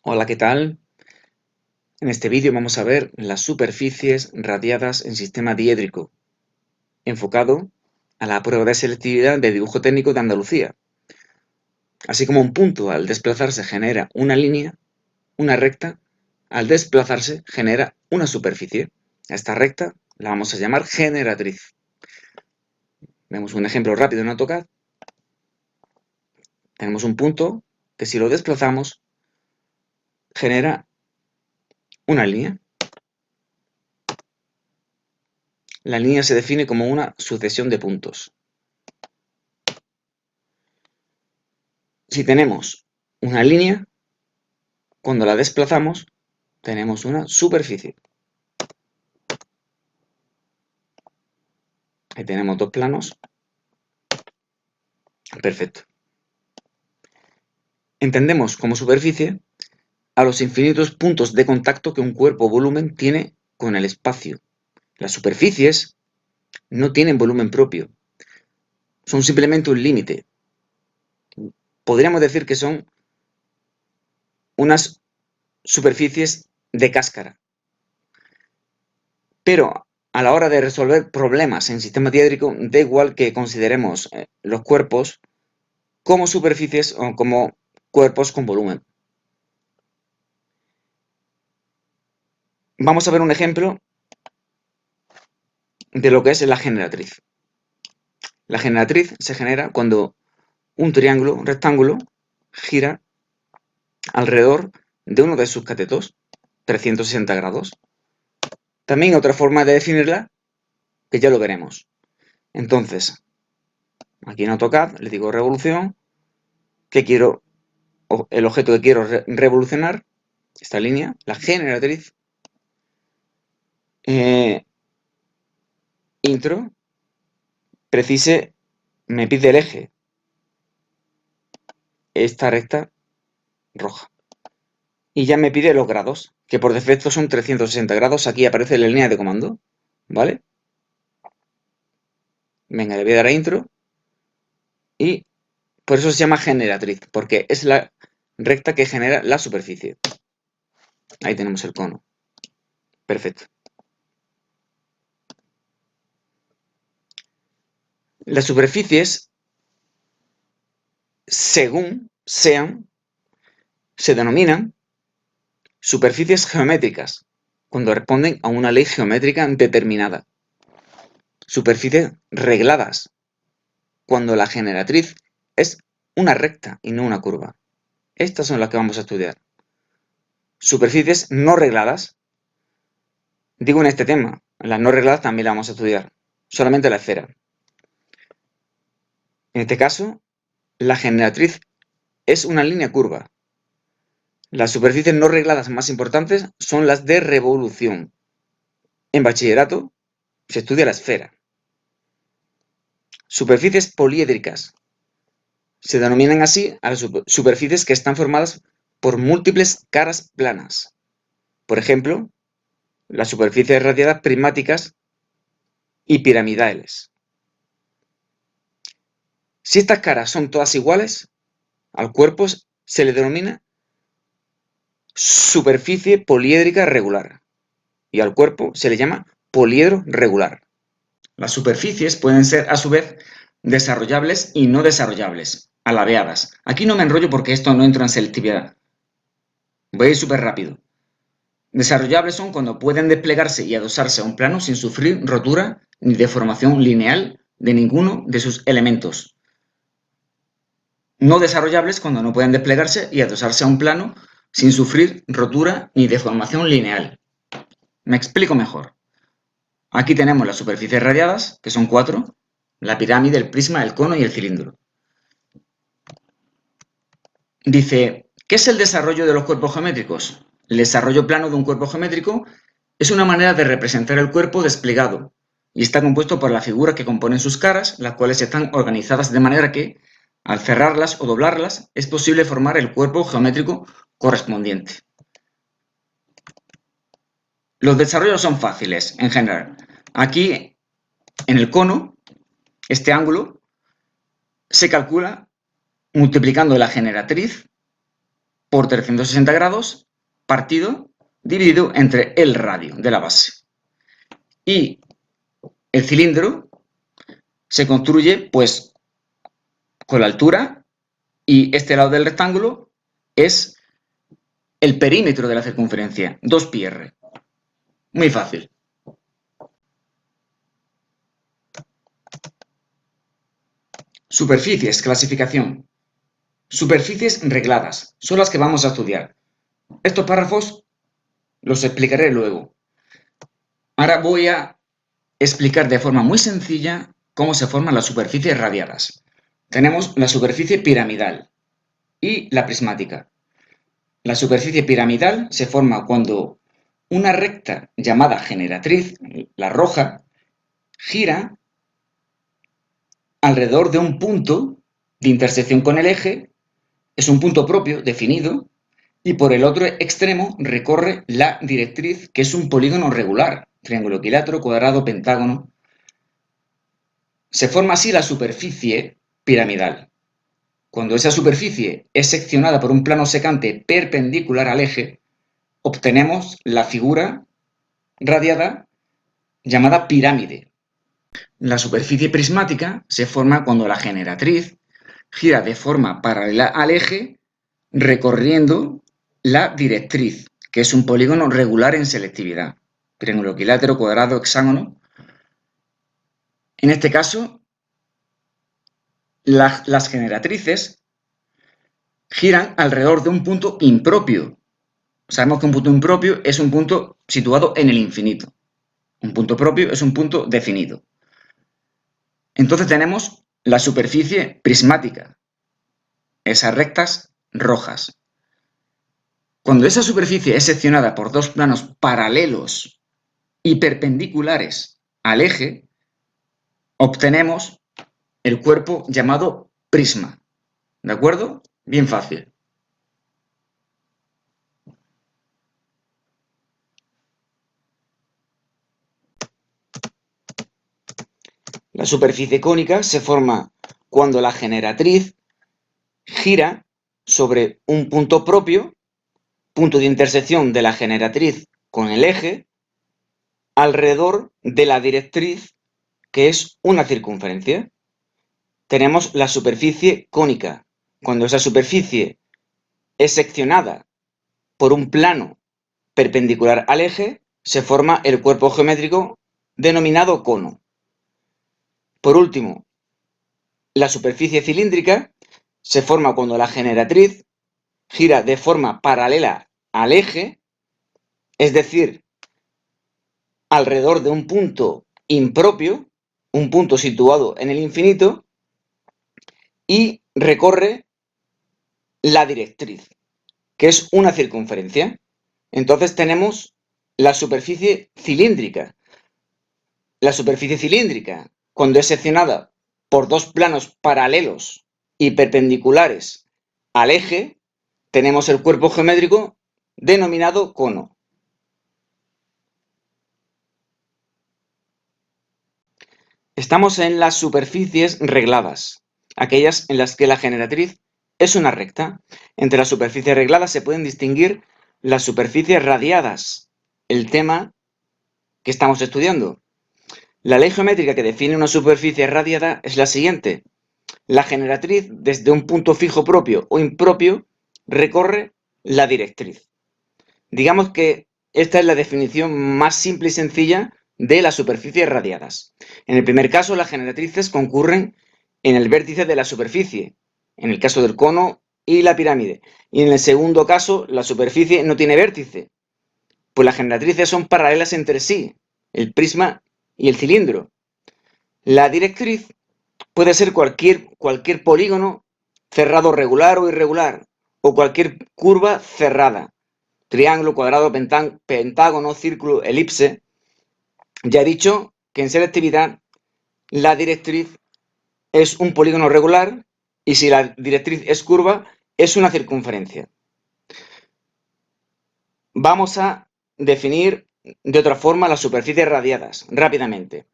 Hola, ¿qué tal? En este vídeo vamos a ver las superficies radiadas en sistema diédrico, enfocado a la prueba de selectividad de dibujo técnico de Andalucía. Así como un punto al desplazarse genera una línea, una recta, al desplazarse genera una superficie. A esta recta la vamos a llamar generatriz. Vemos un ejemplo rápido en AutoCAD. Tenemos un punto que si lo desplazamos genera una línea. La línea se define como una sucesión de puntos. Si tenemos una línea, cuando la desplazamos, tenemos una superficie. Ahí tenemos dos planos. Perfecto. Entendemos como superficie a los infinitos puntos de contacto que un cuerpo o volumen tiene con el espacio. Las superficies no tienen volumen propio. Son simplemente un límite. Podríamos decir que son unas superficies de cáscara. Pero a la hora de resolver problemas en sistema diédrico, da igual que consideremos los cuerpos como superficies o como cuerpos con volumen. Vamos a ver un ejemplo de lo que es la generatriz. La generatriz se genera cuando un triángulo, un rectángulo, gira alrededor de uno de sus catetos, 360 grados. También otra forma de definirla, que ya lo veremos. Entonces, aquí en AutoCAD le digo revolución, que quiero, el objeto que quiero revolucionar, esta línea, la generatriz, intro, precise, me pide el eje, esta recta roja. Y ya me pide los grados, que por defecto son 360 grados, aquí aparece la línea de comando, ¿vale? Venga, le voy a dar a intro y por eso se llama generatriz, porque es la recta que genera la superficie. Ahí tenemos el cono. Perfecto. Las superficies, según sean, se denominan superficies geométricas, cuando responden a una ley geométrica determinada. Superficies regladas, cuando la generatriz es una recta y no una curva. Estas son las que vamos a estudiar. Superficies no regladas. Digo en este tema, las no regladas también las vamos a estudiar. Solamente la esfera. En este caso, la generatriz es una línea curva. Las superficies no regladas más importantes son las de revolución. En bachillerato se estudia la esfera. Superficies poliédricas. Se denominan así a las superficies que están formadas por múltiples caras planas. Por ejemplo, las superficies radiadas prismáticas y piramidales. Si estas caras son todas iguales, al cuerpo se le denomina superficie poliédrica regular y al cuerpo se le llama poliedro regular. Las superficies pueden ser a su vez desarrollables y no desarrollables, alabeadas. Aquí no me enrollo porque esto no entra en selectividad. Voy a ir súper rápido. Desarrollables son cuando pueden desplegarse y adosarse a un plano sin sufrir rotura ni deformación lineal de ninguno de sus elementos. No desarrollables cuando no pueden desplegarse y adosarse a un plano sin sufrir rotura ni deformación lineal. Me explico mejor. Aquí tenemos las superficies radiadas, que son 4, la pirámide, el prisma, el cono y el cilindro. Dice, ¿qué es el desarrollo de los cuerpos geométricos? El desarrollo plano de un cuerpo geométrico es una manera de representar el cuerpo desplegado y está compuesto por las figuras que componen sus caras, las cuales están organizadas de manera que, al cerrarlas o doblarlas, es posible formar el cuerpo geométrico correspondiente. Los desarrollos son fáciles, en general. Aquí, en el cono, este ángulo se calcula multiplicando la generatriz por 360 grados dividido entre el radio de la base. Y el cilindro se construye pues con la altura, y este lado del rectángulo es el perímetro de la circunferencia, 2πr. Muy fácil. Superficies, clasificación. Superficies regladas son las que vamos a estudiar. Estos párrafos los explicaré luego. Ahora voy a explicar de forma muy sencilla cómo se forman las superficies radiadas. Tenemos la superficie piramidal y la prismática. La superficie piramidal se forma cuando una recta llamada generatriz, la roja, gira alrededor de un punto de intersección con el eje, es un punto propio, definido, y por el otro extremo recorre la directriz, que es un polígono regular, triángulo, equilátero, cuadrado, pentágono. Se forma así la superficie piramidal. Cuando esa superficie es seccionada por un plano secante perpendicular al eje, obtenemos la figura radiada llamada pirámide. La superficie prismática se forma cuando la generatriz gira de forma paralela al eje recorriendo la directriz, que es un polígono regular en selectividad, triángulo, equilátero, cuadrado, hexágono. En este caso, las generatrices giran alrededor de un punto impropio. Sabemos que un punto impropio es un punto situado en el infinito. Un punto propio es un punto definido. Entonces tenemos la superficie prismática, esas rectas rojas. Cuando esa superficie es seccionada por dos planos paralelos y perpendiculares al eje, obtenemos el cuerpo llamado prisma. ¿De acuerdo? Bien fácil. La superficie cónica se forma cuando la generatriz gira sobre un punto propio, punto de intersección de la generatriz con el eje, alrededor de la directriz, que es una circunferencia. Tenemos la superficie cónica, cuando esa superficie es seccionada por un plano perpendicular al eje, se forma el cuerpo geométrico denominado cono. Por último, la superficie cilíndrica se forma cuando la generatriz gira de forma paralela al eje, es decir, alrededor de un punto impropio, un punto situado en el infinito, y recorre la directriz, que es una circunferencia. Entonces tenemos la superficie cilíndrica. La superficie cilíndrica, cuando es seccionada por dos planos paralelos y perpendiculares al eje, tenemos el cuerpo geométrico denominado cono. Estamos en las superficies regladas, aquellas en las que la generatriz es una recta. Entre las superficies regladas se pueden distinguir las superficies radiadas, el tema que estamos estudiando. La ley geométrica que define una superficie radiada es la siguiente. La generatriz, desde un punto fijo propio o impropio, recorre la directriz. Digamos que esta es la definición más simple y sencilla de las superficies radiadas. En el primer caso, las generatrices concurren en el vértice de la superficie, en el caso del cono y la pirámide. Y en el segundo caso, la superficie no tiene vértice, pues las generatrices son paralelas entre sí, el prisma y el cilindro. La directriz puede ser cualquier polígono cerrado regular o irregular, o cualquier curva cerrada. Triángulo, cuadrado, pentágono, círculo, elipse. Ya he dicho que en selectividad la directriz es un polígono regular y si la directriz es curva es una circunferencia. Vamos a definir de otra forma las superficies radiadas rápidamente.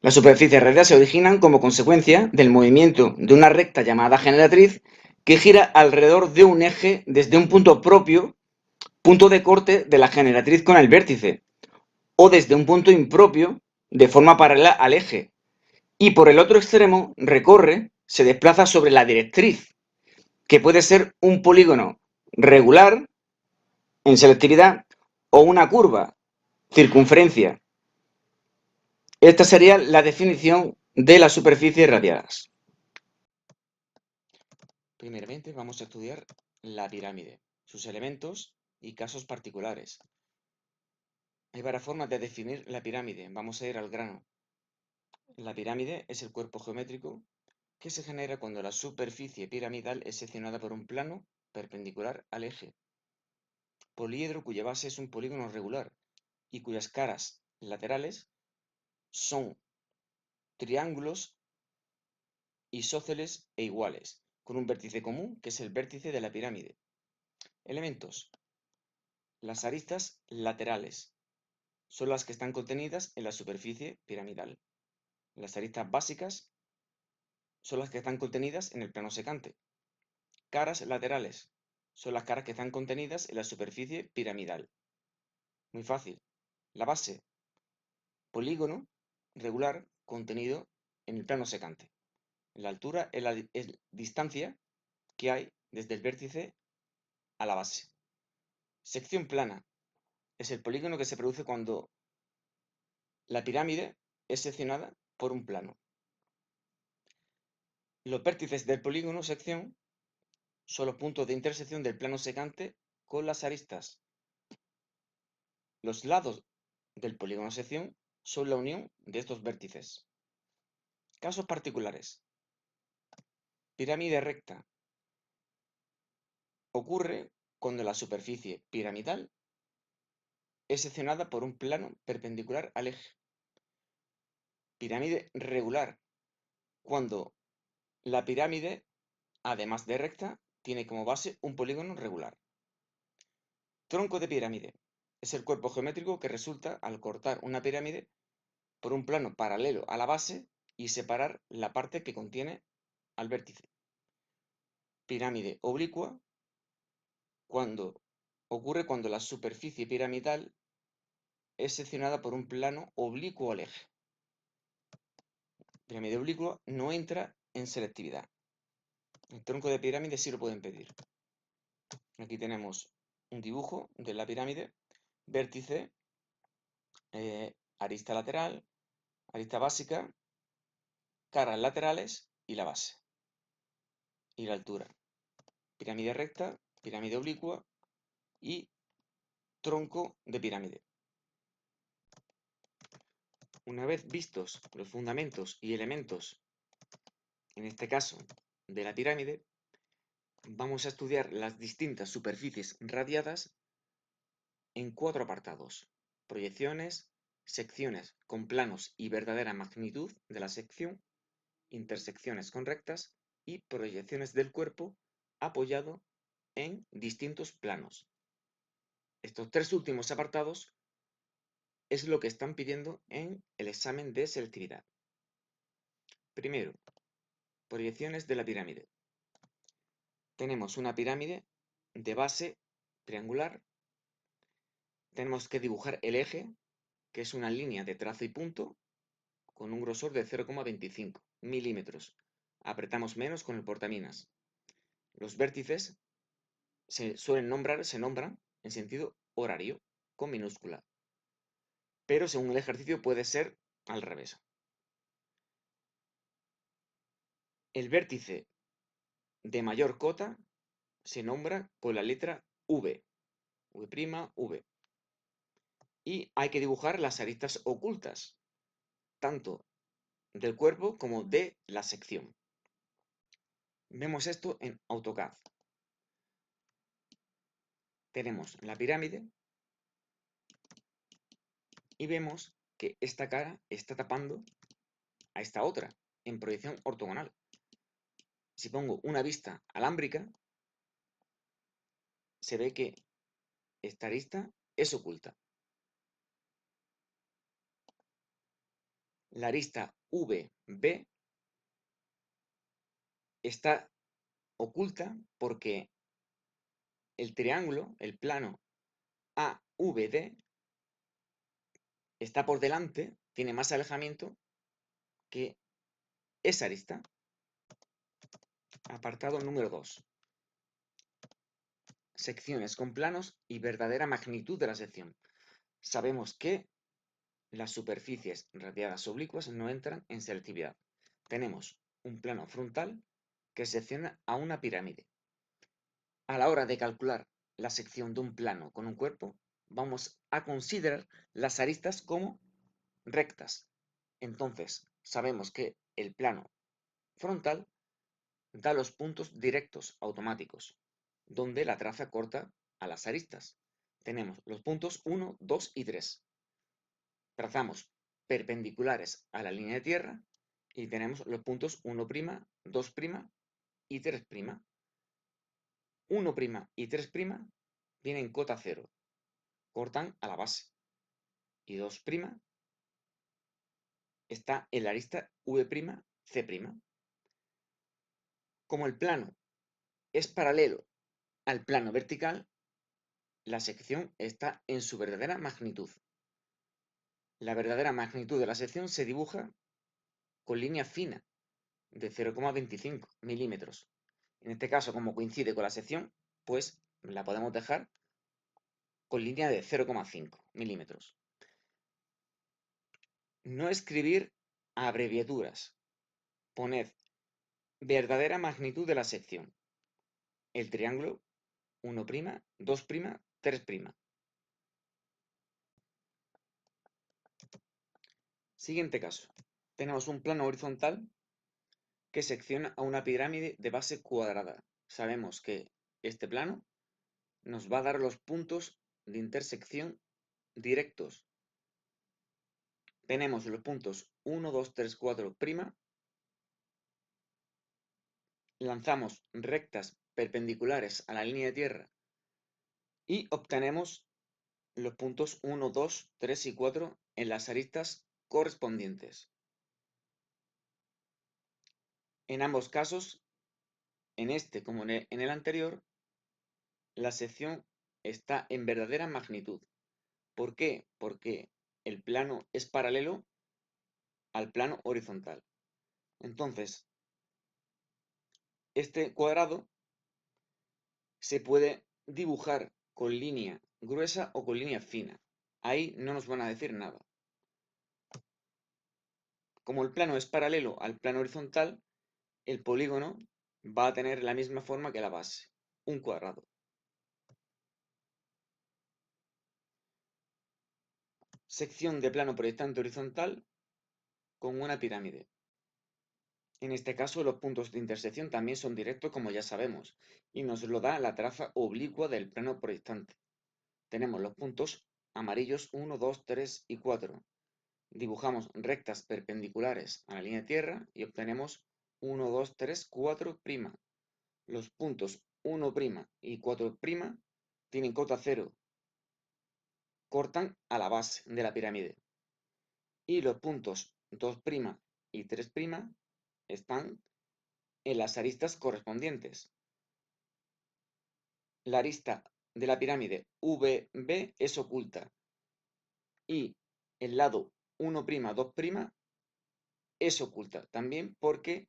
Las superficies radiadas se originan como consecuencia del movimiento de una recta llamada generatriz que gira alrededor de un eje desde un punto propio, punto de corte de la generatriz con el vértice, o desde un punto impropio de forma paralela al eje, y por el otro extremo recorre, se desplaza sobre la directriz, que puede ser un polígono regular en selectividad o una curva, circunferencia. Esta sería la definición de las superficies radiadas. Primeramente vamos a estudiar la pirámide, sus elementos y casos particulares. Hay varias formas de definir la pirámide. Vamos a ir al grano. La pirámide es el cuerpo geométrico que se genera cuando la superficie piramidal es seccionada por un plano perpendicular al eje. Poliedro cuya base es un polígono regular y cuyas caras laterales son triángulos isósceles e iguales, con un vértice común que es el vértice de la pirámide. Elementos. Las aristas laterales son las que están contenidas en la superficie piramidal. Las aristas básicas son las que están contenidas en el plano secante. Caras laterales son las caras que están contenidas en la superficie piramidal. Muy fácil. La base, polígono regular contenido en el plano secante. La altura es la distancia que hay desde el vértice a la base. Sección plana es el polígono que se produce cuando la pirámide es seccionada por un plano. Los vértices del polígono sección son los puntos de intersección del plano secante con las aristas. Los lados del polígono sección son la unión de estos vértices. Casos particulares. Pirámide recta. Ocurre cuando la superficie piramidal es seccionada por un plano perpendicular al eje. Pirámide regular. Cuando la pirámide, además de recta, tiene como base un polígono regular. Tronco de pirámide. Es el cuerpo geométrico que resulta al cortar una pirámide por un plano paralelo a la base y separar la parte que contiene al vértice. Pirámide oblicua ocurre cuando la superficie piramidal es seccionada por un plano oblicuo al eje. Pirámide oblicua no entra en selectividad. El tronco de pirámide sí lo pueden pedir. Aquí tenemos un dibujo de la pirámide, vértice, arista lateral, arista básica, caras laterales y la base. Y la altura. Pirámide recta, pirámide oblicua y tronco de pirámide. Una vez vistos los fundamentos y elementos, en este caso de la pirámide, vamos a estudiar las distintas superficies radiadas en 4 apartados: proyecciones, secciones con planos y verdadera magnitud de la sección, intersecciones con rectas y proyecciones del cuerpo apoyado en distintos planos. Estos 3 últimos apartados es lo que están pidiendo en el examen de selectividad. Primero, proyecciones de la pirámide. Tenemos una pirámide de base triangular. Tenemos que dibujar el eje, que es una línea de trazo y punto con un grosor de 0,25 milímetros. Apretamos menos con el portaminas. Los vértices se nombran en sentido horario, con minúscula. Pero según el ejercicio puede ser al revés. El vértice de mayor cota se nombra con la letra V, V', y hay que dibujar las aristas ocultas, tanto del cuerpo como de la sección. Vemos esto en AutoCAD. Tenemos la pirámide y vemos que esta cara está tapando a esta otra en proyección ortogonal. Si pongo una vista alámbrica, se ve que esta arista es oculta. La arista VB está oculta porque el triángulo, el plano AVD, está por delante, tiene más alejamiento que esa arista. Apartado número 2. Secciones con planos y verdadera magnitud de la sección. Sabemos que las superficies radiadas oblicuas no entran en selectividad. Tenemos un plano frontal que secciona a una pirámide. A la hora de calcular la sección de un plano con un cuerpo, vamos a considerar las aristas como rectas. Entonces, sabemos que el plano frontal da los puntos directos automáticos, donde la traza corta a las aristas. Tenemos los puntos 1, 2 y 3. Trazamos perpendiculares a la línea de tierra y tenemos los puntos 1', 2' y 3'. 1' y 3' tienen cota 0, cortan a la base. Y 2' está en la arista V', C'. Como el plano es paralelo al plano vertical, la sección está en su verdadera magnitud. La verdadera magnitud de la sección se dibuja con línea fina de 0,25 milímetros. En este caso, como coincide con la sección, pues la podemos dejar con línea de 0,5 milímetros. No escribir abreviaturas. Poned verdadera magnitud de la sección. El triángulo 1', 2', 3'. Siguiente caso. Tenemos un plano horizontal que secciona a una pirámide de base cuadrada. Sabemos que este plano nos va a dar los puntos de intersección directos. Tenemos los puntos 1, 2, 3, 4'. Lanzamos rectas perpendiculares a la línea de tierra y obtenemos los puntos 1, 2, 3 y 4 en las aristas correspondientes. En ambos casos, en este como en el anterior, la sección está en verdadera magnitud. ¿Por qué? Porque el plano es paralelo al plano horizontal. Entonces, este cuadrado se puede dibujar con línea gruesa o con línea fina. Ahí no nos van a decir nada. Como el plano es paralelo al plano horizontal, el polígono va a tener la misma forma que la base, un cuadrado. Sección de plano proyectante horizontal con una pirámide. En este caso, los puntos de intersección también son directos, como ya sabemos, y nos lo da la traza oblicua del plano proyectante. Tenemos los puntos amarillos 1, 2, 3 y 4. Dibujamos rectas perpendiculares a la línea de tierra y obtenemos 1, 2, 3, 4'. Los puntos 1' y 4' tienen cota 0, cortan a la base de la pirámide. Y los puntos 2' y 3' están en las aristas correspondientes. La arista de la pirámide VB es oculta y el lado 1', 2' es oculta también porque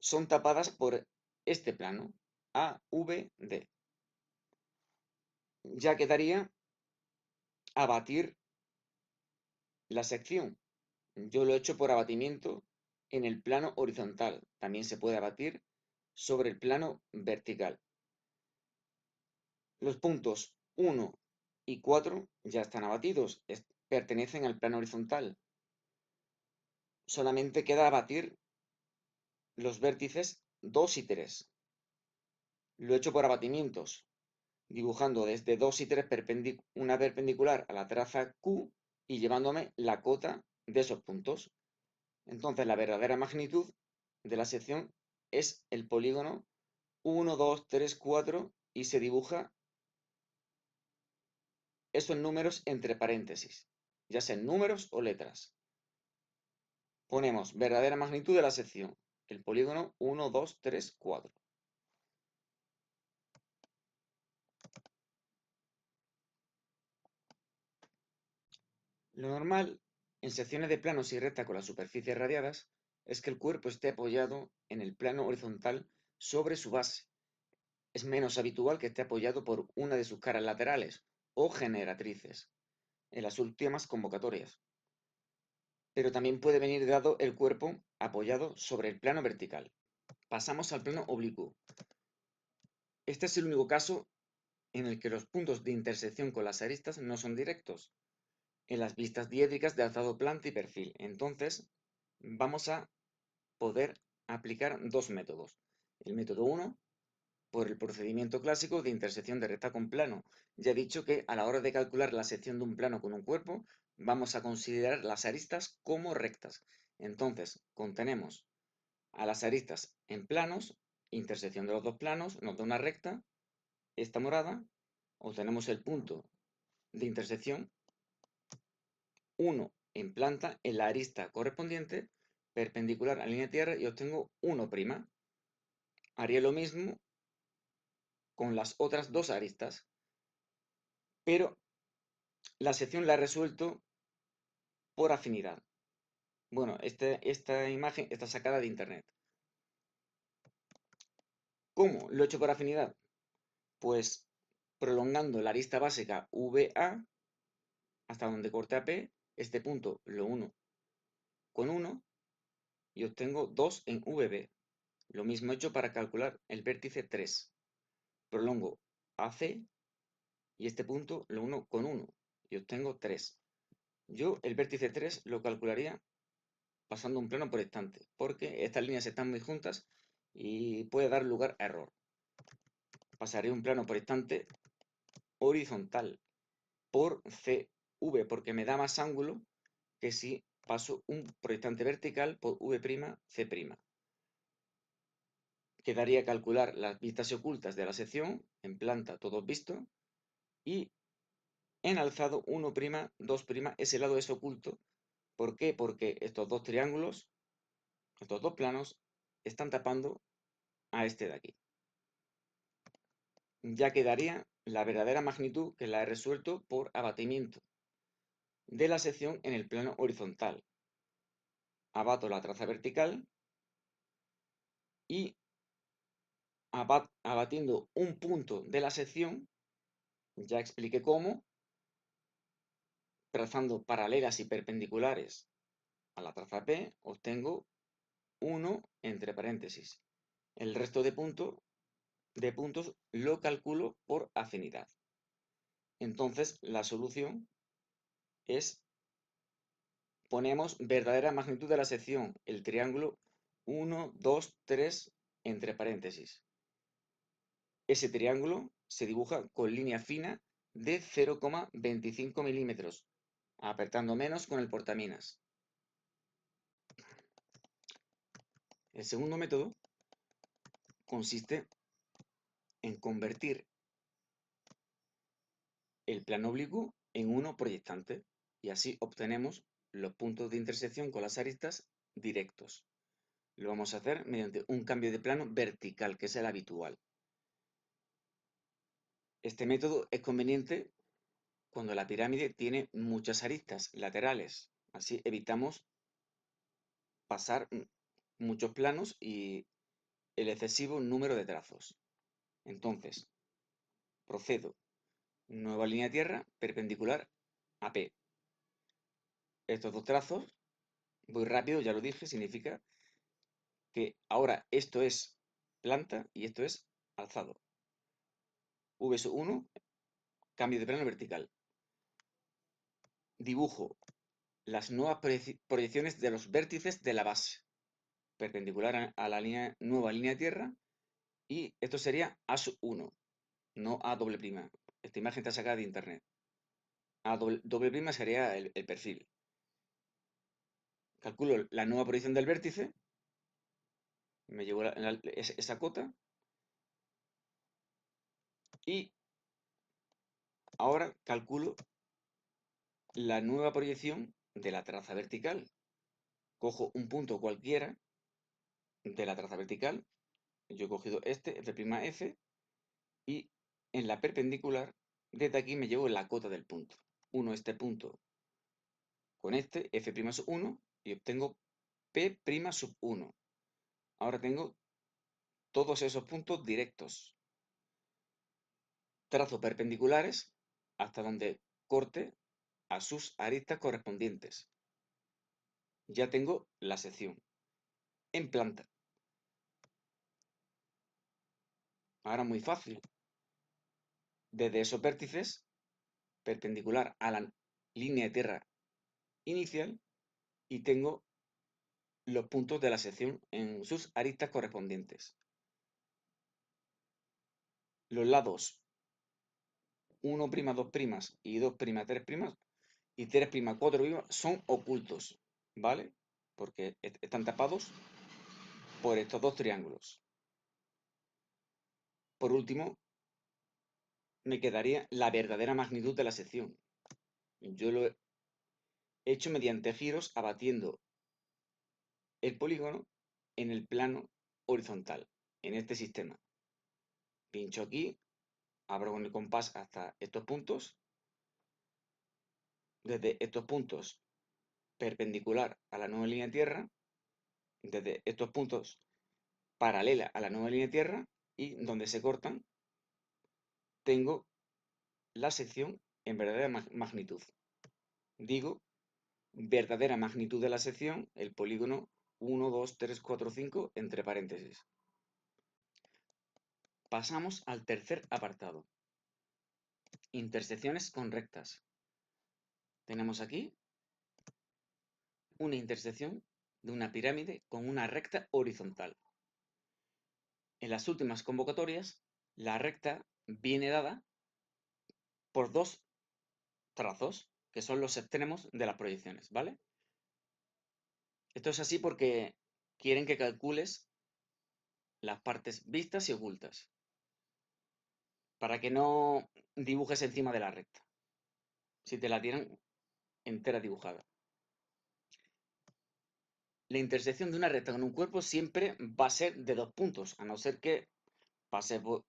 son tapadas por este plano AVD. Ya quedaría abatir la sección. Yo lo he hecho por abatimiento en el plano horizontal. También se puede abatir sobre el plano vertical. Los puntos 1 y 4 ya están abatidos, pertenecen al plano horizontal. Solamente queda abatir los vértices 2 y 3. Lo he hecho por abatimientos, dibujando desde 2 y 3 una perpendicular a la traza Q y llevándome la cota de esos puntos. Entonces la verdadera magnitud de la sección es el polígono 1, 2, 3, 4 y se dibuja esos números entre paréntesis, ya sean números o letras. Ponemos verdadera magnitud de la sección, el polígono 1, 2, 3, 4. Lo normal en secciones de planos y rectas con las superficies radiadas es que el cuerpo esté apoyado en el plano horizontal sobre su base. Es menos habitual que esté apoyado por una de sus caras laterales o generatrices en las últimas convocatorias, pero también puede venir dado el cuerpo apoyado sobre el plano vertical. Pasamos al plano oblicuo. Este es el único caso en el que los puntos de intersección con las aristas no son directos, en las vistas diédricas de alzado planta y perfil. Entonces, vamos a poder aplicar dos métodos. El método 1, por el procedimiento clásico de intersección de recta con plano. Ya he dicho que a la hora de calcular la sección de un plano con un cuerpo, vamos a considerar las aristas como rectas. Entonces, contenemos a las aristas en planos, intersección de los dos planos, nos da una recta, esta morada, obtenemos el punto de intersección 1 en planta en la arista correspondiente, perpendicular a la línea tierra y obtengo 1'. Haría lo mismo con las otras dos aristas, pero la sección la he resuelto por afinidad. Bueno, esta imagen está sacada de internet. ¿Cómo lo he hecho por afinidad? Pues prolongando la arista básica VA hasta donde corte a P, este punto lo uno con 1 y obtengo 2 en VB. Lo mismo he hecho para calcular el vértice 3. Prolongo AC y este punto lo uno con 1 y obtengo 3. Yo el vértice 3 lo calcularía pasando un plano por instante, porque estas líneas están muy juntas y puede dar lugar a error. Pasaré un plano por instante horizontal por CV, porque me da más ángulo que si paso un proyectante vertical por V'C'. Quedaría calcular las vistas ocultas de la sección, en planta todos vistos, y en alzado 1', 2', ese lado es oculto. ¿Por qué? Porque estos dos triángulos, estos dos planos, están tapando a este de aquí. Ya quedaría la verdadera magnitud que la he resuelto por abatimiento de la sección en el plano horizontal. Abato la traza vertical y abatiendo un punto de la sección, ya expliqué cómo, trazando paralelas y perpendiculares a la traza P, obtengo 1 entre paréntesis. El resto de puntos lo calculo por afinidad. Entonces, la solución es, ponemos verdadera magnitud de la sección, el triángulo 1, 2, 3 entre paréntesis. Ese triángulo se dibuja con línea fina de 0,25 milímetros, apretando menos con el portaminas. El segundo método consiste en convertir el plano oblicuo en uno proyectante y así obtenemos los puntos de intersección con las aristas directos. Lo vamos a hacer mediante un cambio de plano vertical, que es el habitual. Este método es conveniente cuando la pirámide tiene muchas aristas laterales. Así evitamos pasar muchos planos y el excesivo número de trazos. Entonces, procedo. Nueva línea tierra perpendicular a P. Estos dos trazos, voy rápido, ya lo dije, significa que ahora esto es planta y esto es alzado. V1, cambio de plano vertical. Dibujo las nuevas proyecciones de los vértices de la base, perpendicular a la nueva línea de tierra, y esto sería A1, no A'. Esta imagen está sacada de internet. A' sería el perfil. Calculo la nueva proyección del vértice, me llevo esa cota, y ahora calculo la nueva proyección de la traza vertical. Cojo un punto cualquiera de la traza vertical, yo he cogido este, F'F, y en la perpendicular, desde aquí me llevo la cota del punto. Uno este punto con este f' sub 1 y obtengo p' sub 1. Ahora tengo todos esos puntos directos. Trazo perpendiculares hasta donde corte a sus aristas correspondientes. Ya tengo la sección en planta. Ahora muy fácil. Desde esos vértices, perpendicular a la línea de tierra inicial, y tengo los puntos de la sección en sus aristas correspondientes. Los lados 1', 2' y 2', 3' y 3', 4' son ocultos, ¿vale? Porque están tapados por estos dos triángulos. Por último, me quedaría la verdadera magnitud de la sección. Yo lo he hecho mediante giros abatiendo el polígono en el plano horizontal, en este sistema. Pincho aquí, abro con el compás hasta estos puntos. Desde estos puntos perpendicular a la nueva línea de tierra, desde estos puntos paralela a la nueva línea de tierra, y donde se cortan, tengo la sección en verdadera magnitud. Digo, verdadera magnitud de la sección, el polígono 1, 2, 3, 4, 5, entre paréntesis. Pasamos al tercer apartado. Intersecciones con rectas. Tenemos aquí una intersección de una pirámide con una recta horizontal. En las últimas convocatorias, la recta viene dada por dos trazos, que son los extremos de las proyecciones, ¿vale? Esto es así porque quieren que calcules las partes vistas y ocultas, para que no dibujes encima de la recta, si te la tiran entera dibujada. La intersección de una recta con un cuerpo siempre va a ser de dos puntos, a no ser que pase por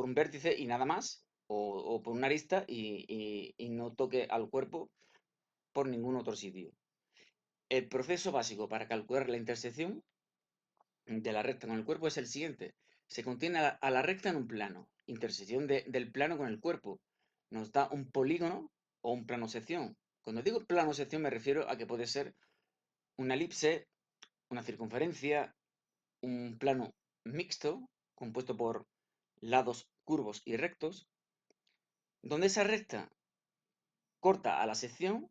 un vértice y nada más, o por una arista y no toque al cuerpo por ningún otro sitio. El proceso básico para calcular la intersección de la recta con el cuerpo es el siguiente. Se contiene a la recta en un plano. Intersección del plano con el cuerpo. Nos da un polígono o un plano sección. Cuando digo plano sección me refiero a que puede ser una elipse, una circunferencia, un plano mixto compuesto por lados curvos y rectos, donde esa recta corta a la sección,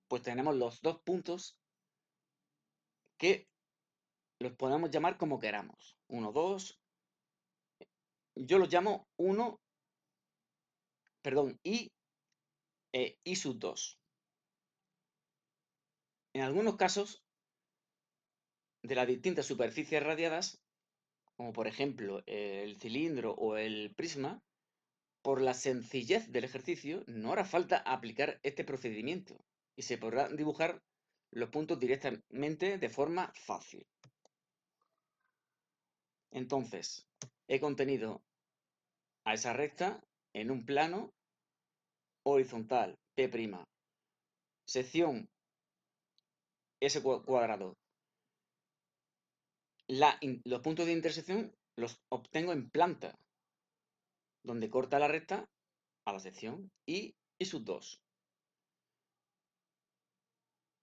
pues tenemos los dos puntos que los podemos llamar como queramos. 1, 2. Yo los llamo 1, perdón, y sub 2. En algunos casos de las distintas superficies radiadas, como por ejemplo el cilindro o el prisma, por la sencillez del ejercicio no hará falta aplicar este procedimiento y se podrá dibujar los puntos directamente de forma fácil. Entonces, he contenido a esa recta en un plano horizontal, P', sección S cuadrado. Los puntos de intersección los obtengo en planta, donde corta la recta a la sección y sub 2.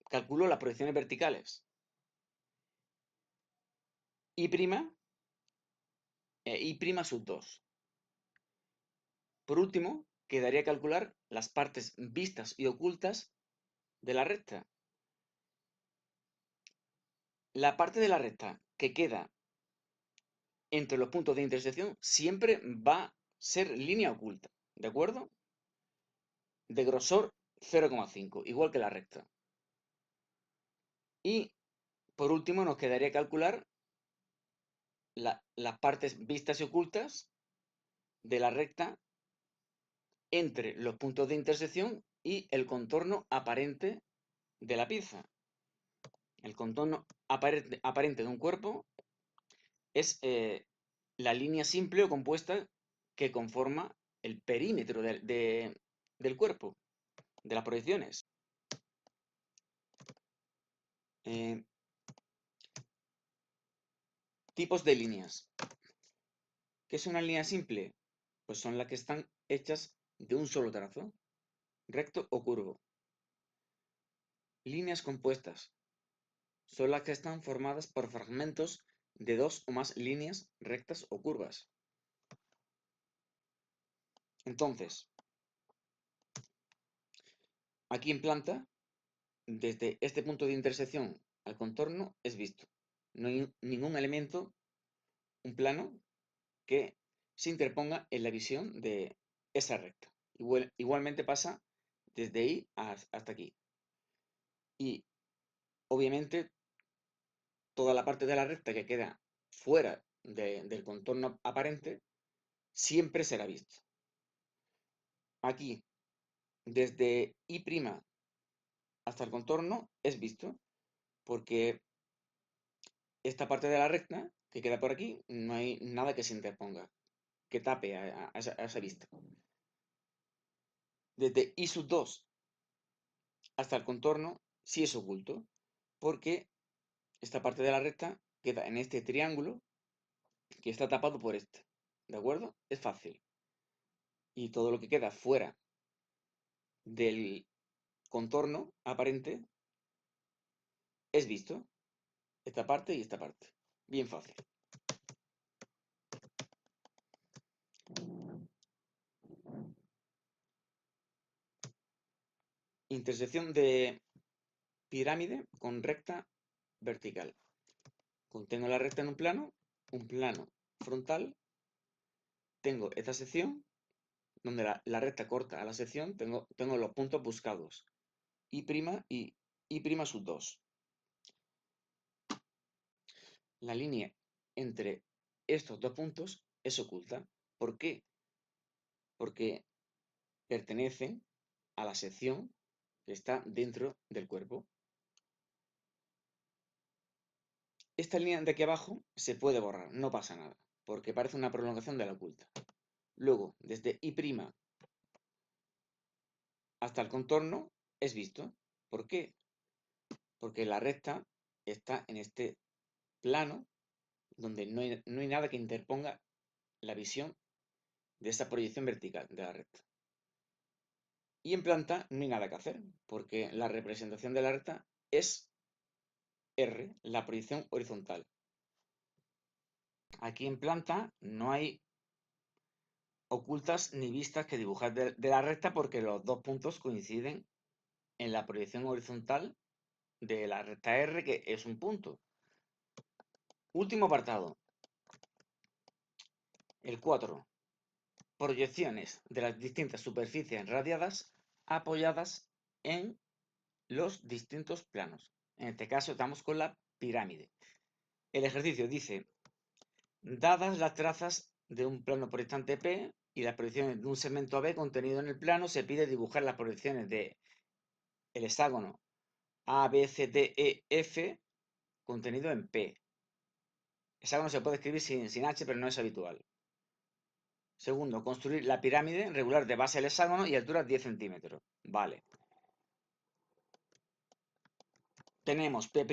Calculo las proyecciones verticales. Y', y' sub 2. Por último, quedaría calcular las partes vistas y ocultas de la recta. La parte de la recta que queda entre los puntos de intersección siempre va a ser línea oculta, ¿de acuerdo? De grosor 0,5, igual que la recta. Y por último nos quedaría calcular las partes vistas y ocultas de la recta entre los puntos de intersección y el contorno aparente de la pieza. El contorno aparente de un cuerpo es la línea simple o compuesta que conforma el perímetro del cuerpo, de las proyecciones. Tipos de líneas. ¿Qué es una línea simple? Pues son las que están hechas de un solo trazo, recto o curvo. Líneas compuestas. Son las que están formadas por fragmentos de dos o más líneas rectas o curvas. Entonces, aquí en planta, desde este punto de intersección al contorno es visto. No hay ningún elemento, un plano, que se interponga en la visión de esa recta. Igualmente pasa desde ahí hasta aquí. Y obviamente toda la parte de la recta que queda fuera del contorno aparente siempre será visto. Aquí, desde I' hasta el contorno es visto, porque esta parte de la recta que queda por aquí no hay nada que se interponga, que tape a esa vista. Desde I2 hasta el contorno sí es oculto, porque esta parte de la recta queda en este triángulo que está tapado por este. ¿De acuerdo? Es fácil. Y todo lo que queda fuera del contorno aparente es visto. Esta parte y esta parte. Bien fácil. Intersección de pirámide con recta vertical. Contengo la recta en un plano frontal. Tengo esta sección donde la recta corta a la sección. Tengo los puntos buscados. I' y I'2. La línea entre estos dos puntos es oculta. ¿Por qué? Porque pertenecen a la sección que está dentro del cuerpo. Esta línea de aquí abajo se puede borrar, no pasa nada, porque parece una prolongación de la oculta. Luego, desde I' hasta el contorno es visto. ¿Por qué? Porque la recta está en este plano donde no hay nada que interponga la visión de esa proyección vertical de la recta. Y en planta no hay nada que hacer, porque la representación de la recta es R, la proyección horizontal. Aquí en planta no hay ocultas ni vistas que dibujar de la recta, porque los dos puntos coinciden en la proyección horizontal de la recta R, que es un punto. Último apartado, el 4. Proyecciones de las distintas superficies radiadas apoyadas en los distintos planos. En este caso estamos con la pirámide. El ejercicio dice: dadas las trazas de un plano proyectante P y las proyecciones de un segmento AB contenido en el plano, se pide dibujar las proyecciones de el hexágono A, B, C, D, E, F contenido en P. Hexágono se puede escribir sin H, pero no es habitual. Segundo, construir la pirámide regular de base al hexágono y altura 10 centímetros. Vale. Tenemos P',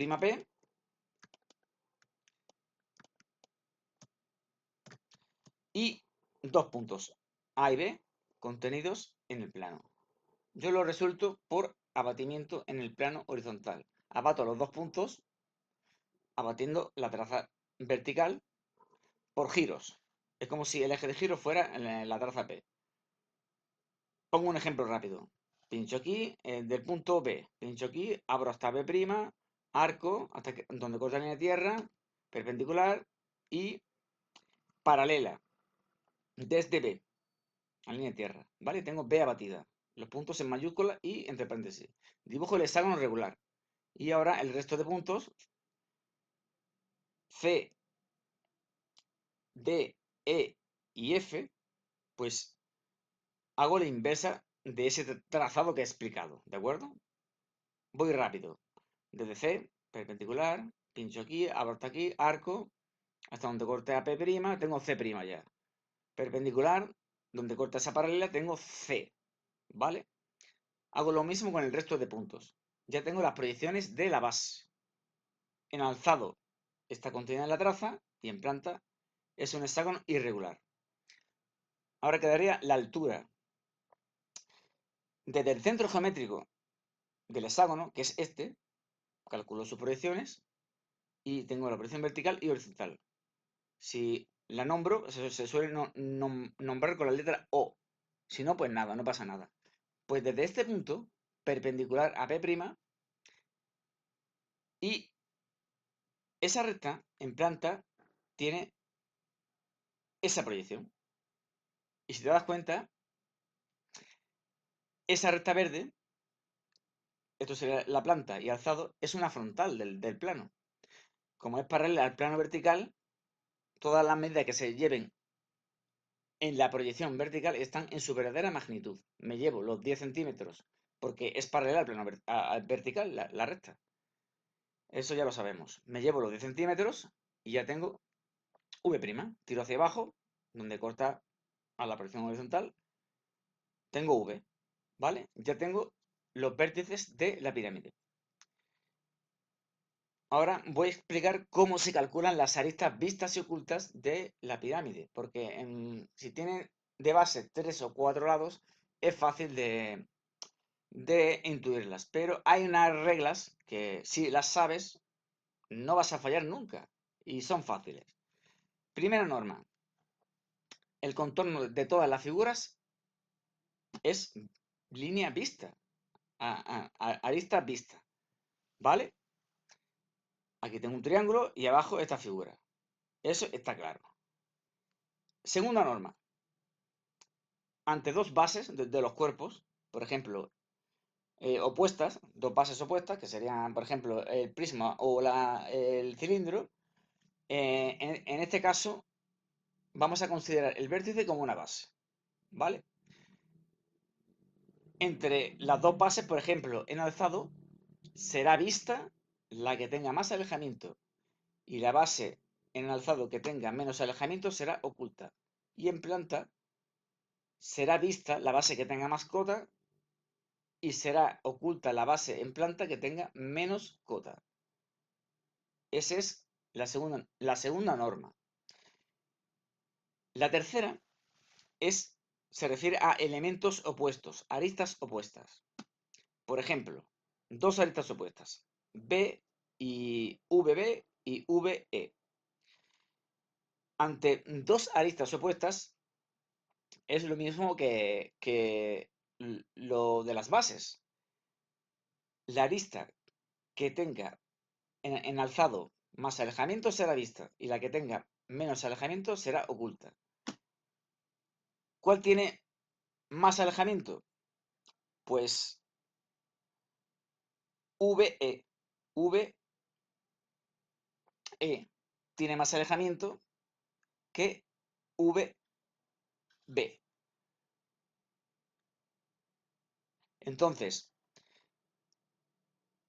y dos puntos A y B contenidos en el plano. Yo lo resuelto por abatimiento en el plano horizontal. Abato los dos puntos abatiendo la traza vertical por giros. Es como si el eje de giro fuera en la traza P. Pongo un ejemplo rápido. Pincho aquí, del punto B. Pincho aquí, abro hasta B', arco, hasta donde corta la línea de tierra, perpendicular y paralela, desde B, a la línea de tierra. ¿Vale? Tengo B abatida. Los puntos en mayúscula y entre paréntesis. Dibujo el hexágono regular. Y ahora el resto de puntos, C, D, E y F, pues hago la inversa de ese trazado que he explicado, ¿de acuerdo? Voy rápido. Desde C, perpendicular, pincho aquí, abro hasta aquí, arco, hasta donde corte a P', tengo C' ya. Perpendicular, donde corta esa paralela, tengo C, ¿vale? Hago lo mismo con el resto de puntos. Ya tengo las proyecciones de la base. En alzado está contenida en la traza y en planta es un hexágono irregular. Ahora quedaría la altura. Desde el centro geométrico del hexágono, que es este, calculo sus proyecciones y tengo la proyección vertical y horizontal. Si la nombro, se suele nombrar con la letra O. Si no, pues nada, no pasa nada. Pues desde este punto, perpendicular a P', y esa recta en planta tiene esa proyección. Y si te das cuenta, esa recta verde, esto sería la planta y alzado, es una frontal del plano. Como es paralela al plano vertical, todas las medidas que se lleven en la proyección vertical están en su verdadera magnitud. Me llevo los 10 centímetros porque es paralela al plano vertical, la recta. Eso ya lo sabemos. Me llevo los 10 centímetros y ya tengo V'. Tiro hacia abajo, donde corta a la proyección horizontal, tengo V, ¿vale? Ya tengo los vértices de la pirámide. Ahora voy a explicar cómo se calculan las aristas vistas y ocultas de la pirámide, porque si tienen de base 3 o 4 lados, es fácil de intuirlas. Pero hay unas reglas que si las sabes, no vas a fallar nunca y son fáciles. Primera norma, el contorno de todas las figuras es línea vista, arista vista, ¿vale? Aquí tengo un triángulo y abajo esta figura. Eso está claro. Segunda norma, ante dos bases de los cuerpos, por ejemplo, opuestas, dos bases opuestas, que serían, por ejemplo, el prisma o el cilindro, en este caso vamos a considerar el vértice como una base, ¿vale? Entre las dos bases, por ejemplo, en alzado, será vista la que tenga más alejamiento y la base en alzado que tenga menos alejamiento será oculta. Y en planta será vista la base que tenga más cota y será oculta la base en planta que tenga menos cota. Esa es la segunda norma. La tercera se refiere a elementos opuestos, aristas opuestas. Por ejemplo, dos aristas opuestas, B y VB y VE. Ante dos aristas opuestas es lo mismo que lo de las bases. La arista que tenga en alzado más alejamiento será vista y la que tenga menos alejamiento será oculta. ¿Cuál tiene más alejamiento? Pues VE. VE tiene más alejamiento que VB. Entonces,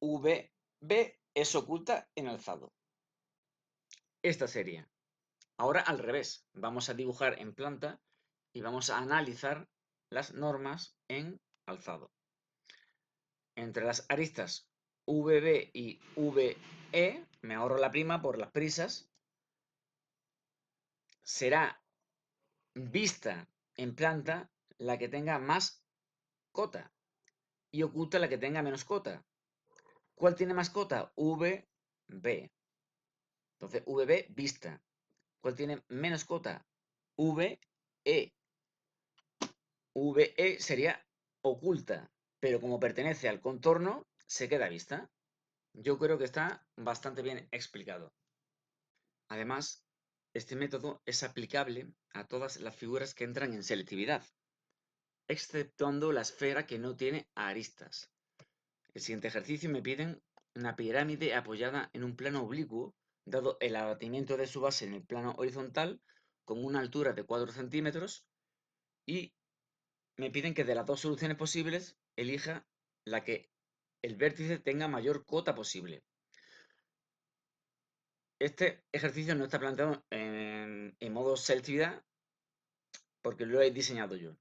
VB es oculta en alzado. Esta sería. Ahora al revés. Vamos a dibujar en planta y vamos a analizar las normas en alzado. Entre las aristas VB y VE, me ahorro la prima por las prisas, será vista en planta la que tenga más cota y oculta la que tenga menos cota. ¿Cuál tiene más cota? VB. Entonces, VB vista. ¿Cuál tiene menos cota? VE. VE sería oculta, pero como pertenece al contorno, se queda vista. Yo creo que está bastante bien explicado. Además, este método es aplicable a todas las figuras que entran en selectividad, exceptuando la esfera que no tiene aristas. El siguiente ejercicio me piden una pirámide apoyada en un plano oblicuo, dado el abatimiento de su base en el plano horizontal, con una altura de 4 centímetros, y me piden que de las dos soluciones posibles elija la que el vértice tenga mayor cota posible. Este ejercicio no está planteado en modo selectividad porque lo he diseñado yo.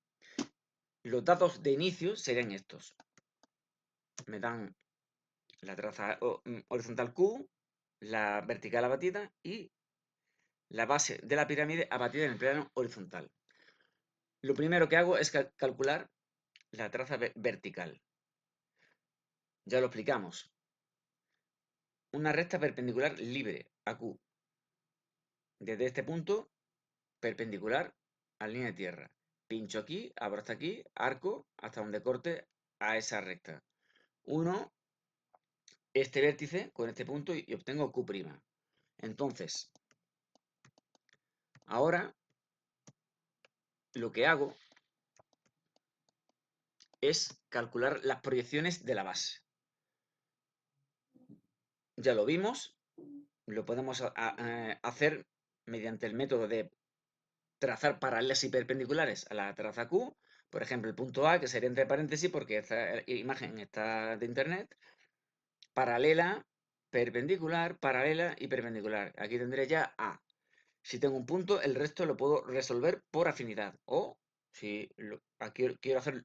Los datos de inicio serían estos. Me dan la traza horizontal Q, la vertical abatida y la base de la pirámide abatida en el plano horizontal. Lo primero que hago es calcular la traza vertical. Ya lo explicamos. Una recta perpendicular libre a Q. Desde este punto, perpendicular a la línea de tierra. Pincho aquí, abro hasta aquí, arco hasta donde corte a esa recta. Uno este vértice con este punto y obtengo Q'. Entonces, ahora lo que hago es calcular las proyecciones de la base. Ya lo vimos, lo podemos hacer mediante el método de trazar paralelas y perpendiculares a la traza Q. Por ejemplo, el punto A, que sería entre paréntesis porque esta imagen está de internet, paralela, perpendicular, paralela y perpendicular. Aquí tendré ya A. Si tengo un punto, el resto lo puedo resolver por afinidad. O si aquí quiero hacer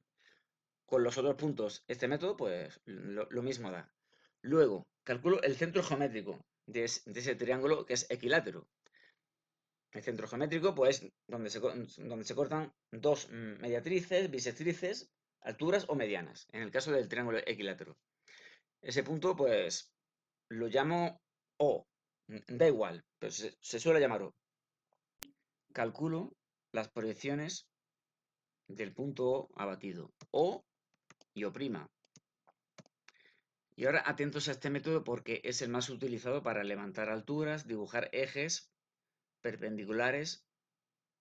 con los otros puntos este método, pues lo mismo da. Luego, calculo el centro geométrico de ese triángulo que es equilátero. El centro geométrico, pues, donde se cortan dos mediatrices, bisectrices, alturas o medianas, en el caso del triángulo equilátero. Ese punto, pues, lo llamo O. Da igual, pero se suele llamar O. Calculo las proyecciones del punto O abatido. O y O'. Y ahora atentos a este método porque es el más utilizado para levantar alturas, dibujar ejes perpendiculares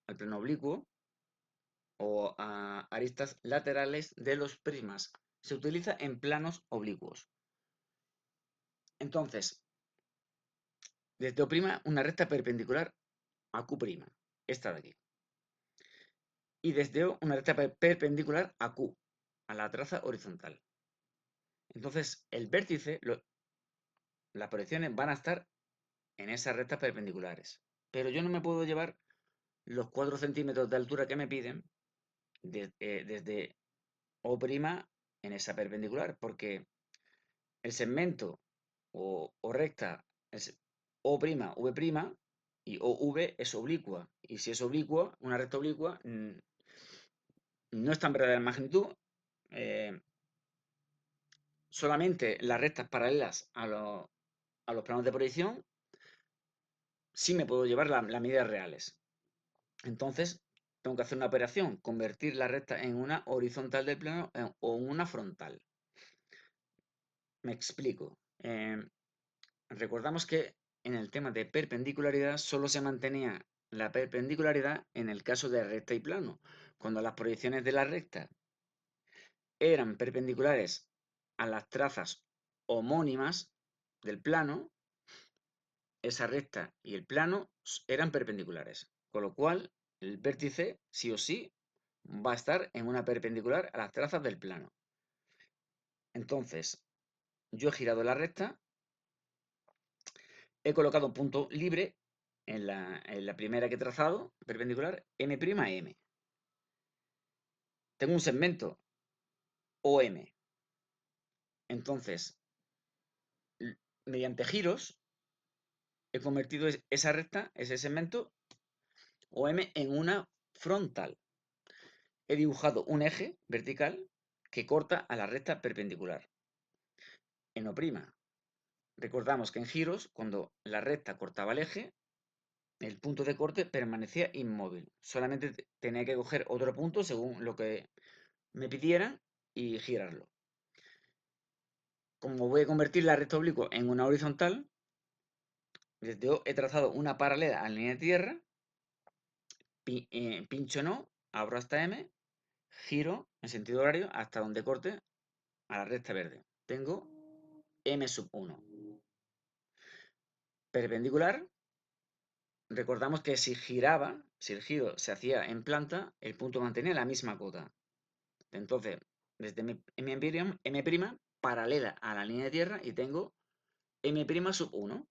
al plano oblicuo o aristas laterales de los prismas. Se utiliza en planos oblicuos. Entonces, desde O' una recta perpendicular a Q', esta de aquí. Y desde O una recta perpendicular a Q, a la traza horizontal. Entonces, el vértice, las proyecciones van a estar en esas rectas perpendiculares. Pero yo no me puedo llevar los 4 centímetros de altura que me piden desde O' en esa perpendicular, porque el segmento o recta es O'V' y OV es oblicua. Y si es oblicua, una recta oblicua, no es tan verdadera en magnitud. Solamente las rectas paralelas a los planos de proyección sí me puedo llevar las medidas reales. Entonces, tengo que hacer una operación, convertir la recta en una horizontal del plano o en una frontal. Me explico. Recordamos que en el tema de perpendicularidad solo se mantenía la perpendicularidad en el caso de recta y plano. Cuando las proyecciones de la recta eran perpendiculares a las trazas homónimas del plano, esa recta y el plano eran perpendiculares. Con lo cual, el vértice, sí o sí, va a estar en una perpendicular a las trazas del plano. Entonces, yo he girado la recta, he colocado un punto libre en la primera que he trazado, perpendicular, M', Tengo un segmento OM. Entonces, mediante giros, he convertido esa recta, ese segmento OM, en una frontal. He dibujado un eje vertical que corta a la recta perpendicular. En O', recordamos que en giros, cuando la recta cortaba el eje, el punto de corte permanecía inmóvil. Solamente tenía que coger otro punto según lo que me pidieran y girarlo. Como voy a convertir la recta oblicua en una horizontal, desde O he trazado una paralela a la línea de tierra, pincho en O, abro hasta M, giro en sentido horario hasta donde corte a la recta verde. Tengo M'1. Perpendicular, recordamos que si giraba, si el giro se hacía en planta, el punto mantenía la misma cota. Entonces, desde M', paralela a la línea de tierra y tengo M'1.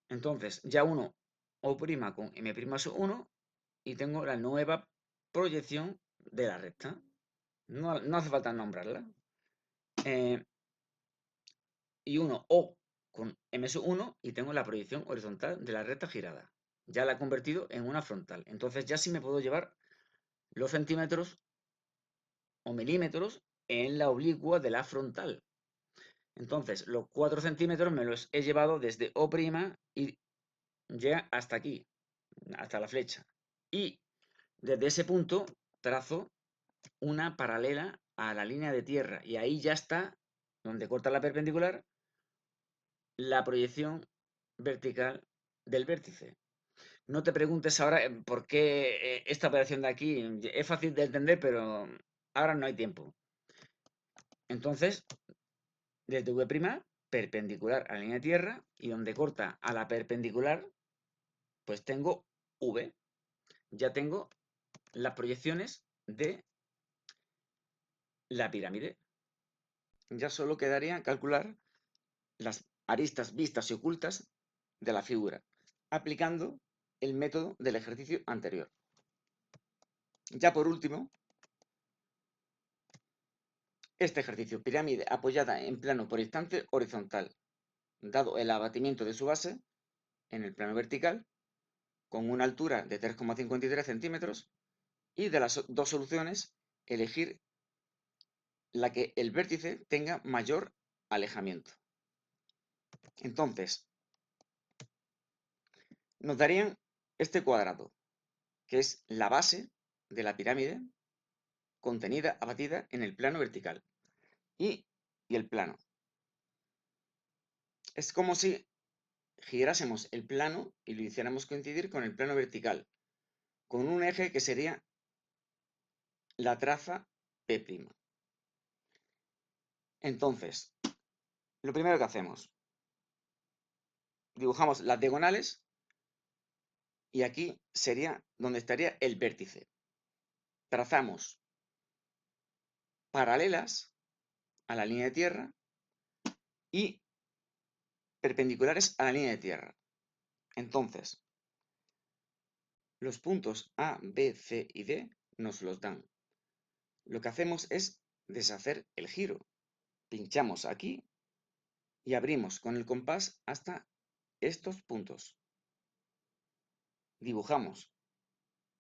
Entonces, ya uno O' con M'1 y tengo la nueva proyección de la recta. No hace falta nombrarla. Y uno O con M1 y tengo la proyección horizontal de la recta girada. Ya la he convertido en una frontal. Entonces ya sí me puedo llevar los centímetros o milímetros en la oblicua de la frontal. Entonces los 4 centímetros me los he llevado desde O' y llega hasta aquí, hasta la flecha. Y desde ese punto trazo una paralela a la línea de tierra y ahí ya está, donde corta la perpendicular, la proyección vertical del vértice. No te preguntes ahora por qué esta operación de aquí es fácil de entender, pero ahora no hay tiempo. Entonces, desde V', perpendicular a la línea de tierra, y donde corta a la perpendicular, pues tengo V. Ya tengo las proyecciones de la pirámide. Ya solo quedaría calcular las aristas vistas y ocultas de la figura, aplicando el método del ejercicio anterior. Ya por último, este ejercicio, pirámide apoyada en plano proyectante horizontal, dado el abatimiento de su base en el plano vertical, con una altura de 3,53 centímetros, y de las dos soluciones, elegir la que el vértice tenga mayor alejamiento. Entonces, nos darían este cuadrado, que es la base de la pirámide contenida, abatida en el plano vertical. Y el plano. Es como si girásemos el plano y lo hiciéramos coincidir con el plano vertical, con un eje que sería la traza P'. Entonces, lo primero que hacemos, dibujamos las diagonales y aquí sería donde estaría el vértice. Trazamos paralelas a la línea de tierra y perpendiculares a la línea de tierra. Entonces, los puntos A, B, C y D nos los dan. Lo que hacemos es deshacer el giro. Pinchamos aquí y abrimos con el compás hasta estos puntos. Dibujamos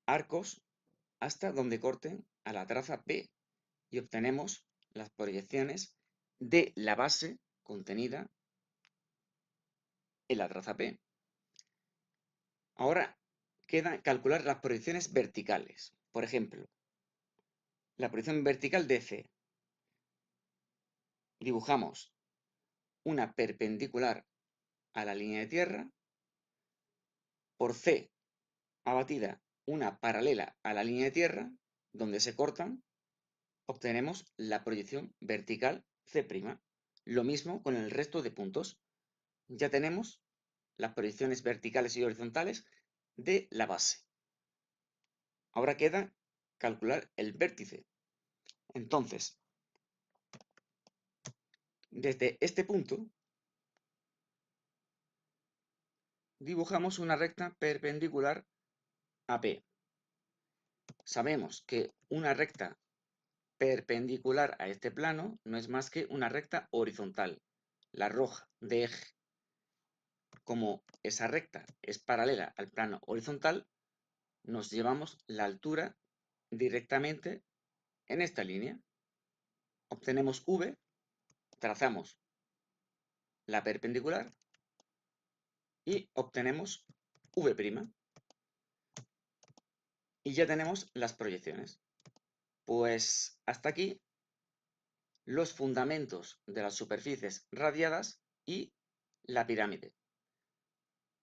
arcos hasta donde corten a la traza P y obtenemos las proyecciones de la base contenida en la traza P. Ahora queda calcular las proyecciones verticales. Por ejemplo, la proyección vertical de C. Dibujamos una perpendicular a la línea de tierra, por C abatida una paralela a la línea de tierra, donde se cortan, obtenemos la proyección vertical C'. Lo mismo con el resto de puntos. Ya tenemos las proyecciones verticales y horizontales de la base. Ahora queda calcular el vértice. Entonces, desde este punto, dibujamos una recta perpendicular a P. Sabemos que una recta perpendicular a este plano no es más que una recta horizontal, la roja de eje. Como esa recta es paralela al plano horizontal, nos llevamos la altura directamente en esta línea. Obtenemos V, trazamos la perpendicular y obtenemos V'. Y ya tenemos las proyecciones. Pues hasta aquí los fundamentos de las superficies radiadas y la pirámide.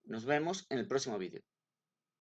Nos vemos en el próximo vídeo.